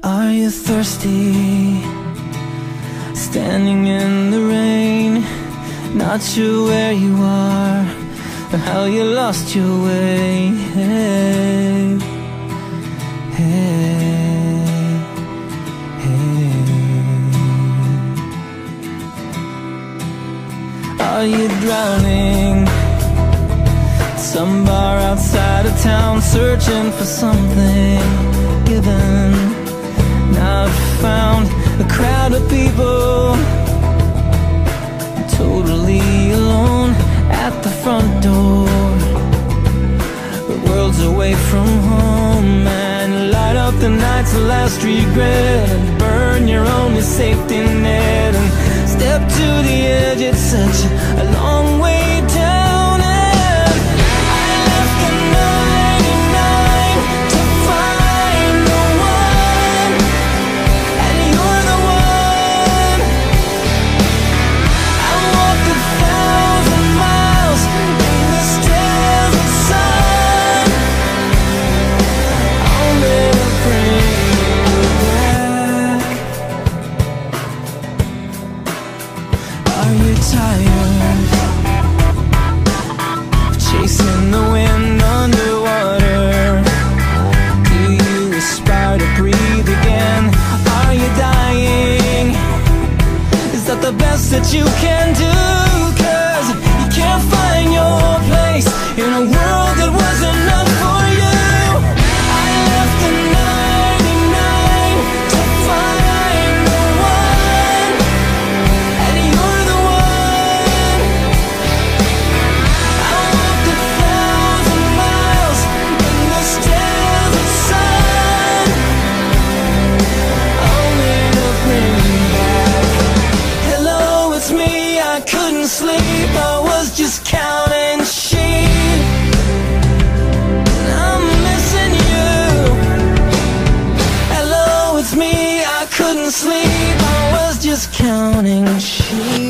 Are you thirsty? Standing in the rain, not sure where you are or how you lost your way. Hey, hey, hey. Are you drowning? Some bar outside of town, searching for something given, not found. A crowd of people, totally alone at the front door. The world's away from home, and light up the night's last regret, and burn your only safety net, and step to the edge. It's such a long way down. Are you tired of chasing the wind underwater? Do you aspire to breathe again? Are you dying? Is that the best that you can do? 'Cause you can't find your place in a world that was enough for you. I left the 99 to find the one, and you're the one. I walked 1,000 miles in this desert sun, only to bring you back. Hello, it's me. I couldn't sleep, I was just counting sheep. I'm missing you. Hello, it's me. I couldn't sleep, I was just counting sheep.